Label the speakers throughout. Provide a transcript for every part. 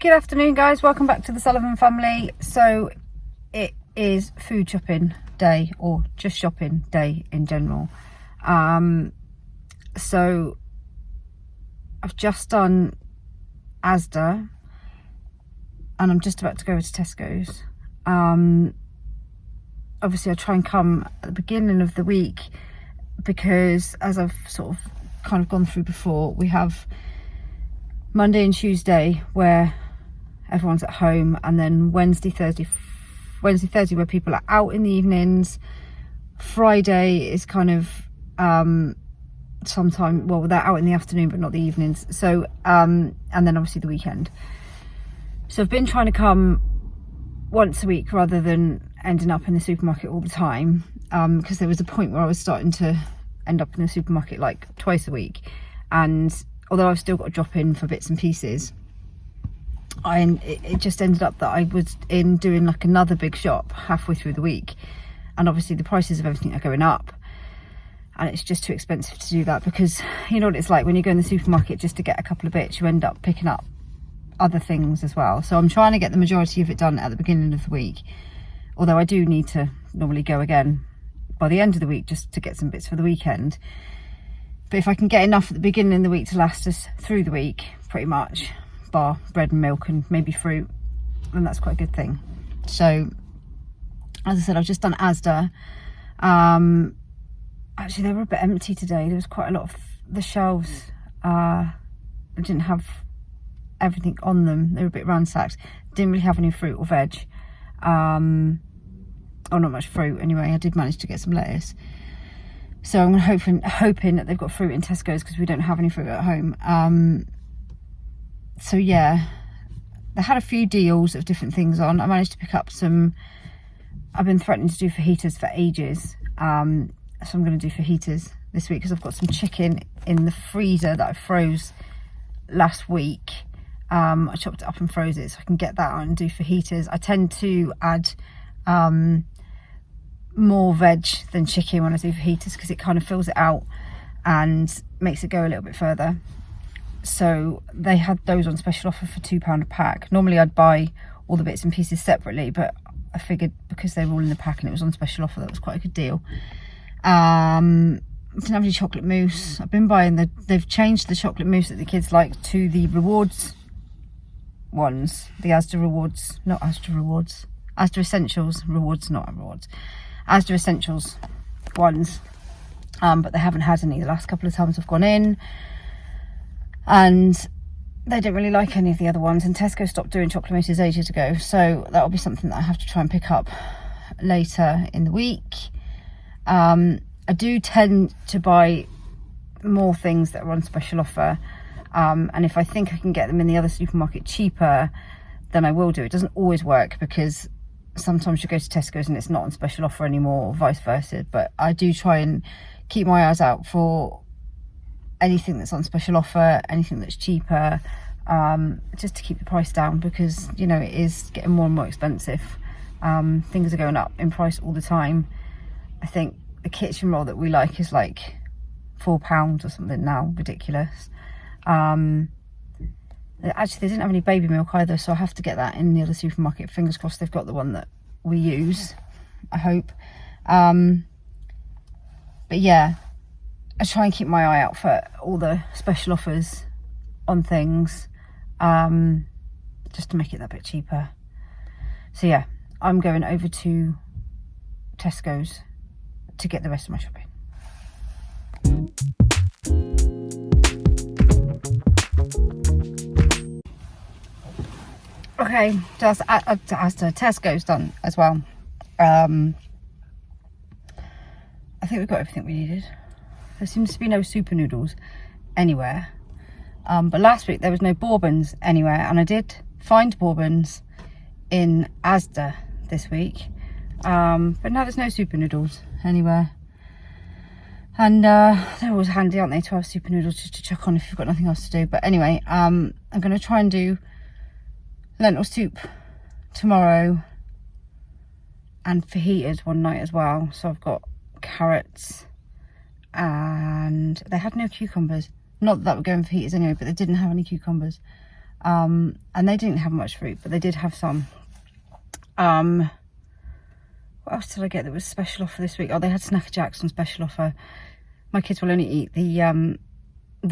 Speaker 1: Good afternoon, guys. Welcome back to the Sullivan family. So it is food shopping day, or just shopping day in general. So I've just done Asda and I'm just about to go over to Tesco's. Obviously I try and come at the beginning of the week because, as I've sort of kind of gone through before, we have Monday and Tuesday where everyone's at home, and then Wednesday, Thursday where people are out in the evenings. Friday is kind of sometime, well, they're out in the afternoon but not the evenings. So and then obviously the weekend. So I've been trying to come once a week rather than ending up in the supermarket all the time, because there was a point where I was starting to end up in the supermarket like twice a week, and although I've still got to drop in for bits and pieces, it just ended up that I was in doing like another big shop halfway through the week, and obviously the prices of everything are going up and it's just too expensive to do that, because you know what it's like when you go in the supermarket just to get a couple of bits, you end up picking up other things as well. So I'm trying to get the majority of it done at the beginning of the week, although I do need to normally go again by the end of the week just to get some bits for the weekend. But if I can get enough at the beginning of the week to last us through the week, pretty much, bar bread and milk and maybe fruit, then that's quite a good thing. So as I said, I've just done Asda. Actually they were a bit empty today. There was quite a lot of the shelves didn't have everything on them. They were a bit ransacked. Didn't really have any fruit or veg, or not much fruit anyway. I did manage to get some lettuce, so I'm hoping that they've got fruit in Tesco's because we don't have any fruit at home. So yeah, they had a few deals of different things on. I managed to pick up some. I've been threatening to do fajitas for ages, so I'm going to do fajitas this week because I've got some chicken in the freezer that I froze last week. I chopped it up and froze it so I can get that out and do fajitas. I tend to add more veg than chicken when I do fajitas because it kind of fills it out and makes it go a little bit further. So they had those on special offer for £2 a pack. Normally I'd buy all the bits and pieces separately, but I figured because they were all in the pack and it was on special offer, that was quite a good deal. Didn't have any chocolate mousse. I've been buying they've changed the chocolate mousse that the kids like to the rewards ones, the Asda rewards, not Asda rewards, Asda essentials rewards, not rewards, Asda essentials ones, but they haven't had any the last couple of times I've gone in, and they don't really like any of the other ones, and Tesco stopped doing chocolate mousses ages ago, so that'll be something that I have to try and pick up later in the week. I do tend to buy more things that are on special offer, and if I think I can get them in the other supermarket cheaper, then I will do. It doesn't always work because sometimes you go to Tesco's and it's not on special offer anymore, or vice versa, but I do try and keep my eyes out for anything that's on special offer, anything that's cheaper, just to keep the price down, because you know it is getting more and more expensive. Things are going up in price all the time. I think the kitchen roll that we like is like £4 or something now, ridiculous. Actually they didn't have any baby milk either, so I have to get that in the other supermarket. Fingers crossed they've got the one that we use, I hope. But yeah, I try and keep my eye out for all the special offers on things, just to make it that bit cheaper. So yeah, I'm going over to Tesco's to get the rest of my shopping. Okay, just Tesco's done as well. I think we've got everything we needed. There seems to be no super noodles anywhere, but last week there was no bourbons anywhere, and I did find bourbons in Asda this week, but now there's no super noodles anywhere, and they're always handy, aren't they, to have super noodles just to chuck on if you've got nothing else to do. But anyway, I'm going to try and do lentil soup tomorrow and fajitas one night as well. So I've got carrots, and they had no cucumbers. Not that we're going for fajitas anyway, but they didn't have any cucumbers. And they didn't have much fruit, but they did have some. What else did I get that was special offer this week? Oh, they had Snacker Jacks on special offer. My kids will only eat the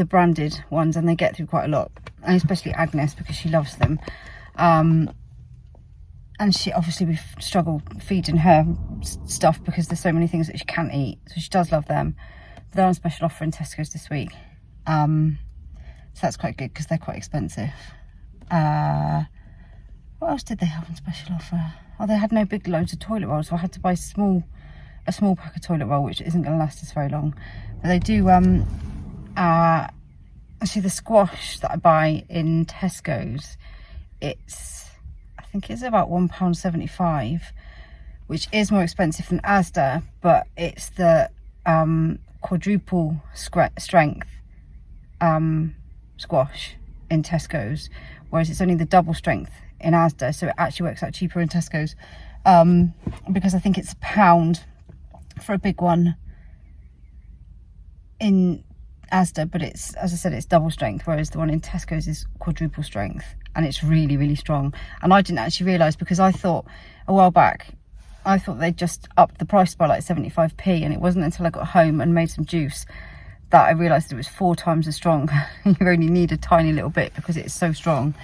Speaker 1: branded ones, and they get through quite a lot, and especially Agnes, because she loves them. And she, obviously, we struggle feeding her stuff because there's so many things that she can't eat, so she does love them. But they're on special offer in Tesco's this week, so that's quite good because they're quite expensive. What else did they have on special offer? Oh, they had no big loads of toilet rolls, so I had to buy a small pack of toilet roll, which isn't going to last us very long. But they do actually, the squash that I buy in Tesco's, I think it's about £1.75, which is more expensive than Asda, but it's the quadruple strength squash in Tesco's, whereas it's only the double strength in Asda, so it actually works out cheaper in Tesco's, because I think it's £1 for a big one in Asda, but it's, as I said, it's double strength, whereas the one in Tesco's is quadruple strength, and it's really, really strong. And I didn't actually realise, because I thought a while back, I thought they'd just upped the price by like 75p, and it wasn't until I got home and made some juice that I realised it was 4 times as strong. You only need a tiny little bit because it's so strong.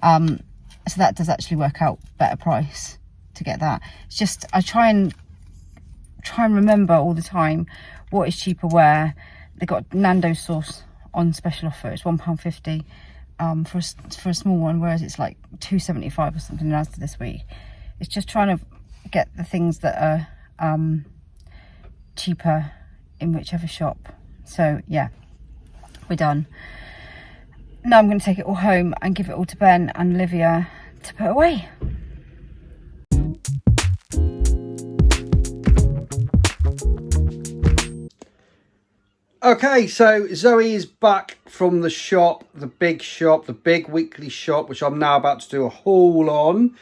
Speaker 1: So that does actually work out better price to get that. It's just, I try and remember all the time what is cheaper where. They got Nando's sauce on special offer. It's £1.50 for a small one, whereas it's like £2.75 or something in Asda this week. It's just trying to get the things that are cheaper in whichever shop. So yeah, we're done. Now I'm going to take it all home and give it all to Ben and Olivia to put away.
Speaker 2: Okay, so Zoe is back from the shop, the big weekly shop, which I'm now about to do a haul on.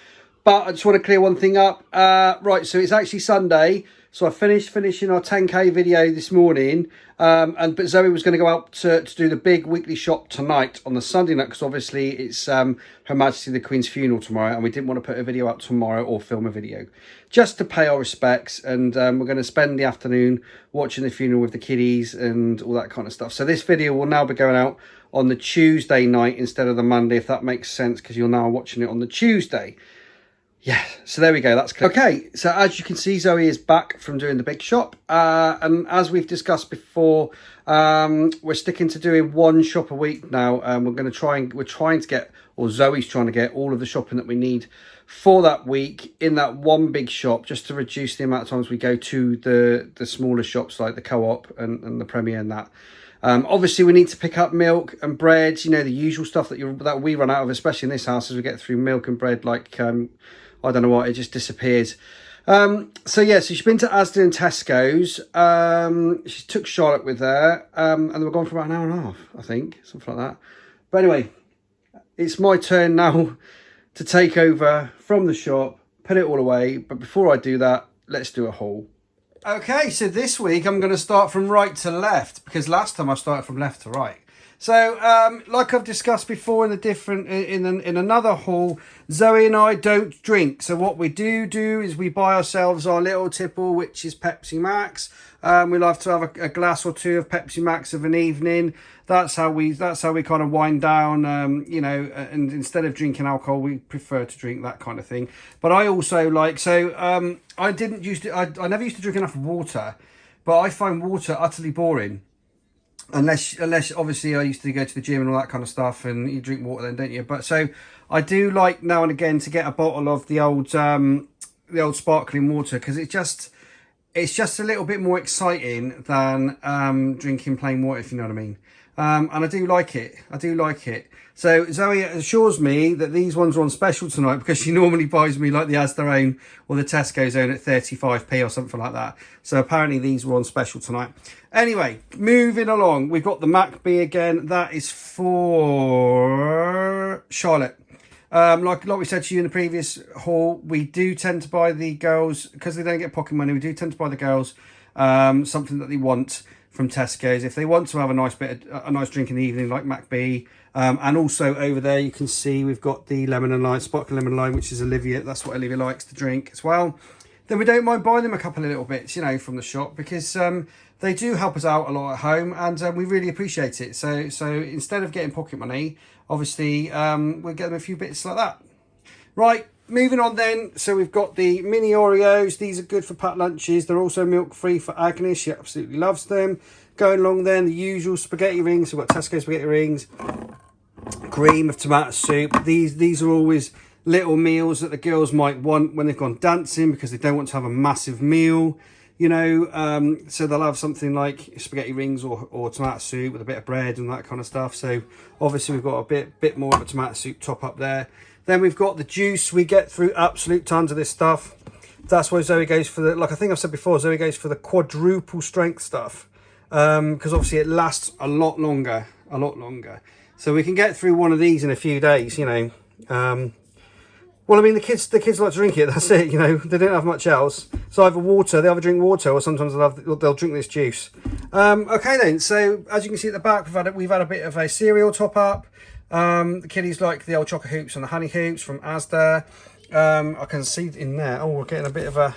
Speaker 2: But I just want to clear one thing up. Right, so it's actually Sunday. So I finishing our 10k video this morning. But Zoe was going to go out to do the big weekly shop tonight on the Sunday night, because obviously it's Her Majesty the Queen's funeral tomorrow, and we didn't want to put a video out tomorrow or film a video, just to pay our respects. And we're going to spend the afternoon watching the funeral with the kiddies and all that kind of stuff. So this video will now be going out on the Tuesday night instead of the Monday, if that makes sense, because you're now watching it on the Tuesday. Yeah, so there we go, that's clear. Okay, so as you can see, Zoe is back from doing the big shop. And as we've discussed before, we're sticking to doing one shop a week now. We're trying to get, or Zoe's trying to get, all of the shopping that we need for that week in that one big shop, just to reduce the amount of times we go to the smaller shops like the Co-op and the Premier and that. Obviously, we need to pick up milk and bread, you know, the usual stuff that we run out of, especially in this house, as we get through milk and bread, like, I don't know what, it just disappears. So yeah, so she's been to Asda and Tesco's. She took Charlotte with her, and they were gone for about an hour and a half, I think, something like that. But anyway, it's my turn now to take over from the shop, put it all away. But before I do that, let's do a haul. Okay, so this week I'm going to start from right to left, because last time I started from left to right. So, like I've discussed before in another haul, Zoe and I don't drink. So what we do is we buy ourselves our little tipple, which is Pepsi Max. We like to have a glass or two of Pepsi Max of an evening. That's how we kind of wind down, you know, and instead of drinking alcohol, we prefer to drink that kind of thing. But I also like, I never used to drink enough water, but I find water utterly boring. Unless obviously I used to go to the gym and all that kind of stuff, and you drink water then, don't you? But so I do like now and again to get a bottle of the old sparkling water, because it's just a little bit more exciting than drinking plain water, if you know what I mean. And I do like it. So Zoe assures me that these ones are on special tonight, because she normally buys me like the Asda own or the Tesco's own at 35p or something like that. So apparently these were on special tonight. Anyway, moving along, we've got the McBee again. That is for Charlotte. Like we said to you in the previous haul, we do tend to buy the girls, because they don't get pocket money, we do tend to buy the girls something that they want. from Tesco's if they want to have a nice drink in the evening, like 𝚆𝙼𝙼𝙬𝙃. And also over there you can see we've got the lemon and lime, sparkling lemon and lime, which is Olivia. That's what Olivia likes to drink as well. Then we don't mind buying them a couple of little bits, you know, from the shop, because they do help us out a lot at home, and we really appreciate it. So instead of getting pocket money, obviously we'll get them a few bits like that. Right, moving on then. So we've got the mini Oreos. These are good for packed lunches. They're also milk free for Agnes. She absolutely loves them. Going along then, the usual spaghetti rings. We've got Tesco spaghetti rings, cream of tomato soup. These are always little meals that the girls might want when they've gone dancing, because they don't want to have a massive meal, you know. So they'll have something like spaghetti rings or tomato soup with a bit of bread and that kind of stuff. So obviously we've got a bit more of a tomato soup top up there. Then we've got the juice. We get through absolute tons of this stuff. That's why Zoe goes for the, like I think I've said before, Zoe goes for the quadruple strength stuff, because obviously it lasts a lot longer. So we can get through one of these in a few days, you know. Well, I mean, the kids like to drink it. That's it, you know. They don't have much else. So either water, they either drink water, or sometimes they'll drink this juice. Okay then. So as you can see at the back, we've had a bit of a cereal top up. The kiddies like the old chocolate hoops and the honey hoops from Asda. I can see in there. Oh, we're getting a bit of a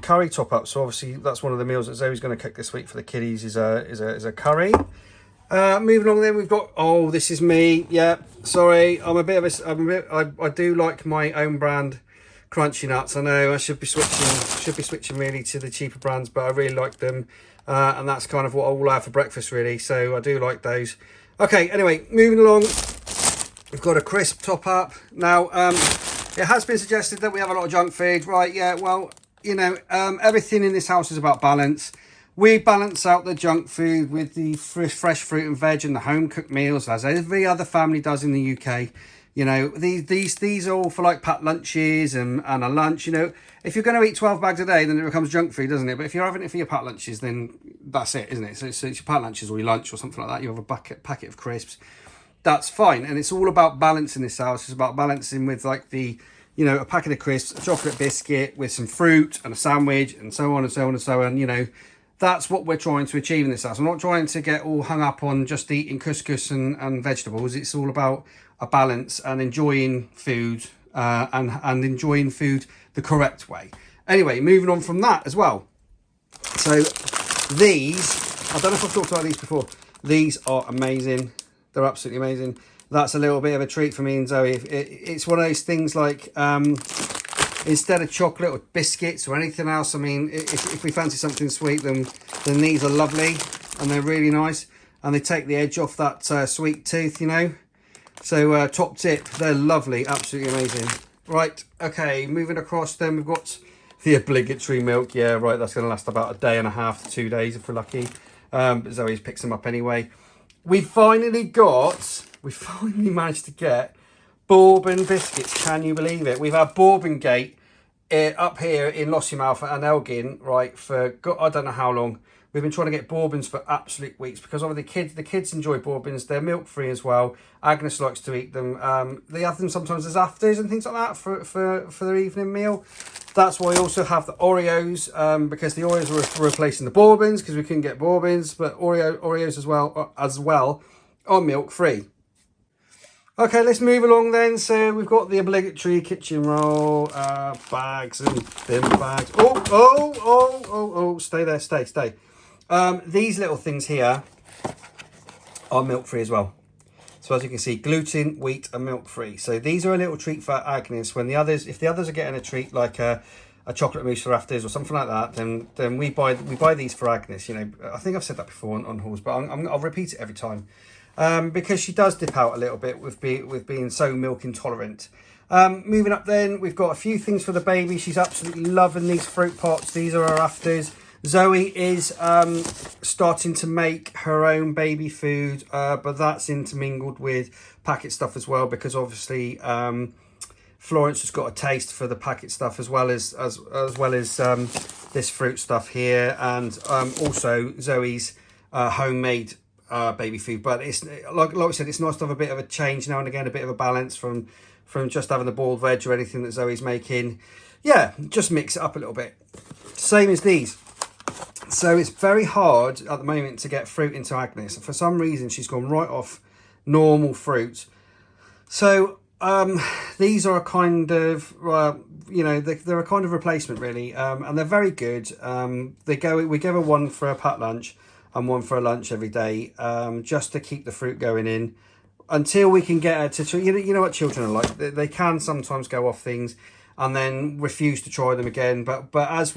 Speaker 2: curry top up. So obviously that's one of the meals that Zoe's going to cook this week for the kiddies. Is a curry. Moving on then, we've got, oh, this is me. Yeah, sorry, I do like my own brand crunchy nuts. I know I should be switching really to the cheaper brands, but I really like them, and that's kind of what I will have for breakfast really. So I do like those. Okay, anyway, moving along, we've got a crisp top up. Now, it has been suggested that we have a lot of junk food, right? Yeah, well, you know, everything in this house is about balance. We balance out the junk food with the fresh fruit and veg and the home cooked meals, as every other family does in the UK. You know, these are all for like packed lunches and a lunch. You know, if you're going to eat 12 bags a day, then it becomes junk food, doesn't it? But if you're having it for your packed lunches, then that's it, isn't it? So it's your packed lunches or your lunch or something like that. You have a packet of crisps. That's fine. And it's all about balance in this house. It's about balancing with like the, you know, a packet of crisps, a chocolate biscuit with some fruit and a sandwich and so on and so on and so on, you know. That's what we're trying to achieve in this house. I'm not trying to get all hung up on just eating couscous and vegetables. It's all about a balance and enjoying food and enjoying food the correct way. Anyway, moving on from that as well. So these, I don't know if I've talked about these before. These are amazing. They're absolutely amazing. That's a little bit of a treat for me and Zoe. It's one of those things like, instead of chocolate or biscuits or anything else, I mean, if we fancy something sweet, then these are lovely and they're really nice, and they take the edge off that sweet tooth, you know. So top tip, they're lovely, absolutely amazing. Right, okay, moving across then, we've got the obligatory milk. Yeah, right, that's going to last about a day and a half to 2 days if we're lucky. But Zoe picks them up anyway. We finally managed to get bourbon biscuits. Can you believe it? We've had 𝚆𝙃𝙃𝙃 up here in Lossiemouth and Älvgren, right, for I don't know how long. We've been trying to get bourbons for absolute weeks, because obviously the kids enjoy bourbons. They're milk free as well. Agnes likes to eat them. They have them sometimes as afters and things like that for their evening meal. That's why I also have the Oreos, because the Oreos were replacing the bourbons because we couldn't get bourbons, but Oreos as well are milk free. Okay, let's move along then. So we've got the obligatory kitchen roll bags and bin bags. Oh, stay there, stay. These little things here are milk free as well. So as you can see, gluten, wheat and milk free. So these are a little treat for Agnes. When if the others are getting a treat like a chocolate mousse for afters or something like that, then we buy these for Agnes. You know, I think I've said that before on hauls, but I'll repeat it every time. Because she does dip out a little bit with being so milk intolerant. Moving up then, we've got a few things for the baby. She's absolutely loving these fruit pots. These are her afters. Zoe is starting to make her own baby food, but that's intermingled with packet stuff as well, because obviously Florence has got a taste for the packet stuff as well as this fruit stuff here, and also Zoe's homemade baby food. But it's like I said, it's nice to have a bit of a change now and again, a bit of a balance from just having the boiled veg or anything that Zoe's making. Yeah, just mix it up a little bit. Same as these. So it's very hard at the moment to get fruit into Agnes. For some reason, she's gone right off normal fruit. So these are a kind of, you know, they're a kind of replacement really, and they're very good. We give her one for a packed lunch and one for a lunch every day, just to keep the fruit going in until we can get her to, you know what children are like. They can sometimes go off things and then refuse to try them again. But as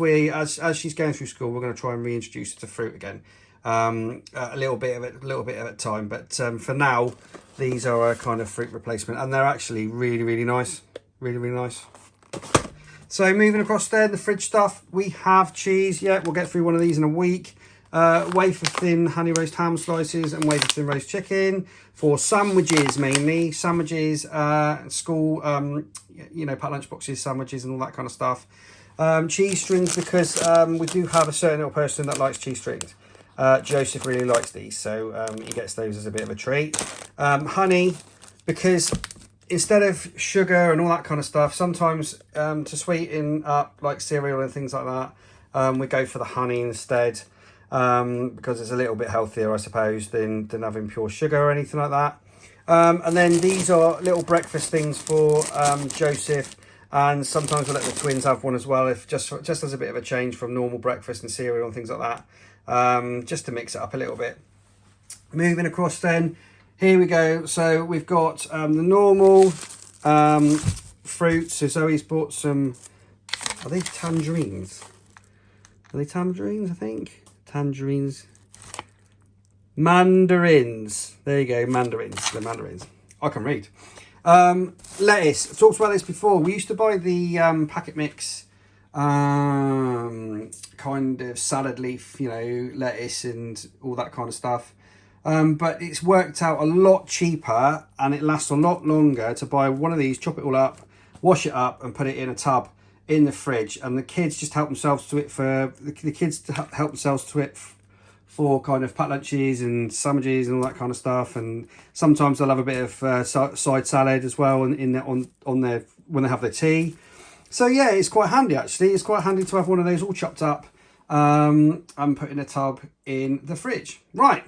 Speaker 2: she's going through school, we're going to try and reintroduce her to fruit again, a little bit at a time. But for now, these are a kind of fruit replacement, and they're actually really nice, really nice. So moving across there, the fridge stuff, we have cheese. Yeah, we'll get through one of these in a week. Wafer thin honey roast ham slices and wafer thin roast chicken for sandwiches, mainly sandwiches, school, you know, packed lunch boxes, sandwiches and all that kind of stuff. Cheese strings, because we do have a certain little person that likes cheese strings. Joseph really likes these, so he gets those as a bit of a treat. Honey, because instead of sugar and all that kind of stuff, sometimes to sweeten up like cereal and things like that, we go for the honey instead. Because it's a little bit healthier, I suppose, than having pure sugar or anything like that. And then these are little breakfast things for Joseph, and sometimes we'll let the twins have one as well, if just as a bit of a change from normal breakfast and cereal and things like that, just to mix it up a little bit. Moving across then, here we go. So we've got the normal fruit. So Zoe's bought some, are they tangerines? Are they tangerines, I think? Tangerines, mandarins, there you go, mandarins. The mandarins, I can read. Lettuce, I've talked about this before. We used to buy the packet mix kind of salad leaf, you know, lettuce and all that kind of stuff, but it's worked out a lot cheaper and it lasts a lot longer to buy one of these, chop it all up, wash it up and put it in a tub in the fridge, and the kids just help themselves to it for kind of packed lunches and sandwiches and all that kind of stuff. And sometimes they'll have a bit of side salad as well on their when they have their tea. So yeah, it's quite handy actually. It's quite handy to have one of those all chopped up and put in a tub in the fridge. Right.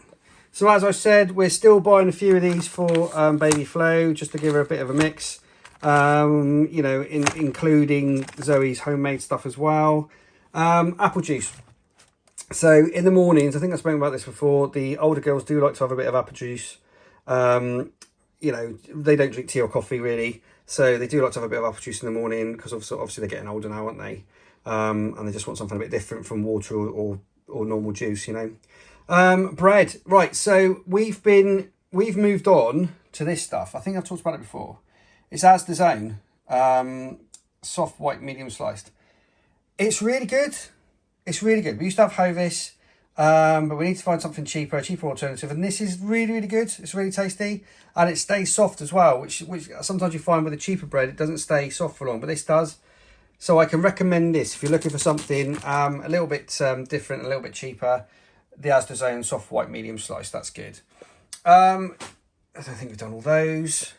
Speaker 2: So as I said, we're still buying a few of these for baby Flo, just to give her a bit of a mix. You know, including Zoe's homemade stuff as well. Apple juice. So in the mornings, I think I've spoken about this before, the older girls do like to have a bit of apple juice. You know, they don't drink tea or coffee really, so they do like to have a bit of apple juice in the morning, because obviously they're getting older now, aren't they? And they just want something a bit different from water or normal juice, you know. Bread, right? So we've moved on to this stuff. I think I've talked about it before. It's 𝚲𝚃𝙵, soft white medium sliced. It's really good. It's really good. We used to have Hovis, but we need to find something cheaper, a cheaper alternative. And this is really good. It's really tasty, and it stays soft as well, which sometimes you find with a cheaper bread, it doesn't stay soft for long, but this does. So I can recommend this if you're looking for something a little bit different, a little bit cheaper. The 𝚲𝚃𝙵 soft white medium slice. That's good. I don't think we've done all those.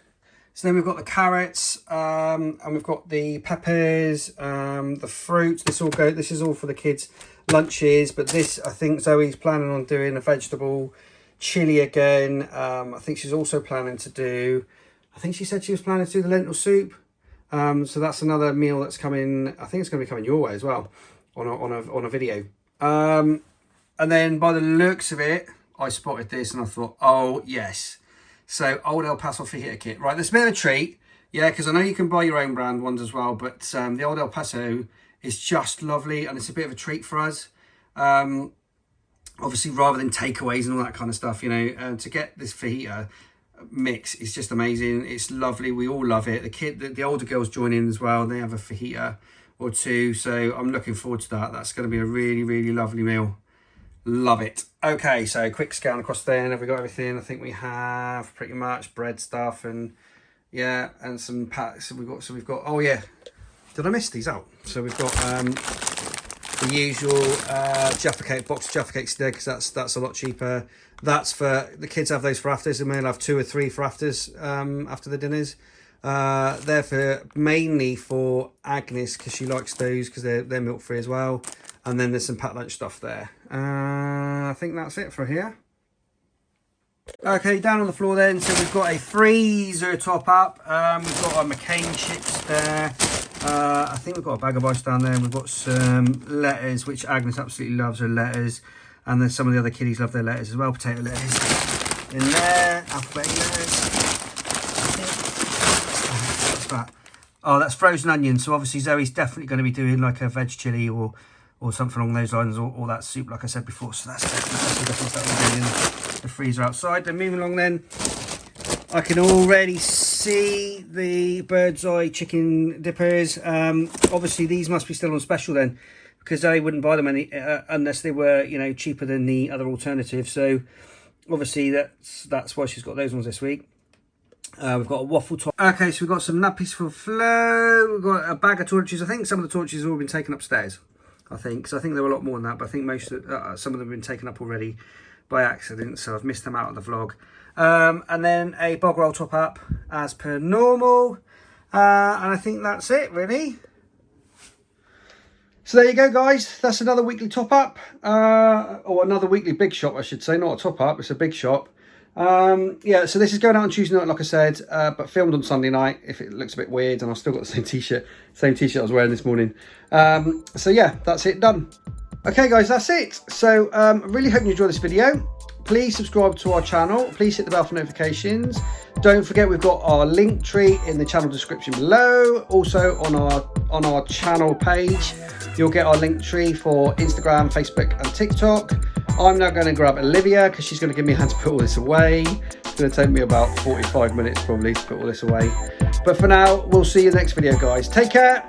Speaker 2: So then we've got the carrots, and we've got the peppers, the fruit. This is all for the kids' lunches. But this, I think Zoe's planning on doing a vegetable chili again. I think she's also planning to do, I think she said she was planning to do the lentil soup. So that's another meal that's coming. I think it's going to be coming your way as well on a video. And then by the looks of it, I spotted this and I thought, oh yes. So old El Paso fajita kit, right? There's a bit of a treat, yeah, because I know you can buy your own brand ones as well, but the old El Paso is just lovely, and it's a bit of a treat for us. Obviously, rather than takeaways and all that kind of stuff, you know, to get this fajita mix is just amazing. It's lovely. We all love it. The older girls join in as well. They have a fajita or two, so I'm looking forward to that. That's going to be a really lovely meal. Love it. Okay, so quick scan across there, and have we got everything? I think we have pretty much bread stuff, and yeah, and some packs. So we've got. Oh yeah, did I miss these out? So we've got the usual Jaffa cake box, Jaffa cakes there, because that's a lot cheaper. That's for the kids. Have those for afters, and we'll have 2 or 3 for afters after the dinners. They're mainly for Agnes because she likes those because they're milk free as well. And then there's some packed lunch stuff there. I think that's it for here. Okay, down on the floor then. So we've got a freezer top up. We've got our McCain chips there. I think we've got a bag of ice down there. We've got some lettuce, which Agnes absolutely loves her lettuce. And then some of the other kiddies love their lettuce as well. Potato lettuce in there. Alphabet lettuce. What's that? Oh, that's frozen onions. So obviously Zoe's definitely going to be doing like a veg chili or something along those lines, or that soup like I said before. So that's definitely in the freezer outside. Then moving along then, I can already see the bird's eye chicken dippers. Obviously these must be still on special then, because Zoe wouldn't buy them unless they were, you know, cheaper than the other alternative. So obviously that's why she's got those ones this week. We've got a waffle top. Okay, so we've got some nappies for Flo. We've got a bag of torches. I think some of the torches have all been taken upstairs. I think there were a lot more than that, but I think some of them have been taken up already by accident, so I've missed them out of the vlog. And then a bog roll top up as per normal, and I think that's it really. So there you go, guys. That's another weekly top up, or another weekly big shop, I should say. Not a top up, it's a big shop. Yeah, so this is going out on Tuesday night, like I said, but filmed on Sunday night. If it looks a bit weird, and I've still got the same t-shirt I was wearing this morning. So yeah, that's it, done. Okay, guys, that's it. So I really hope you enjoyed this video. Please subscribe to our channel. Please hit the bell for notifications. Don't forget we've got our link tree in the channel description below. Also on our channel page, you'll get our link tree for Instagram, Facebook, and TikTok. I'm now going to grab Olivia because she's going to give me a hand to put all this away. It's going to take me about 45 minutes probably to put all this away. But for now, we'll see you in the next video, guys. Take care.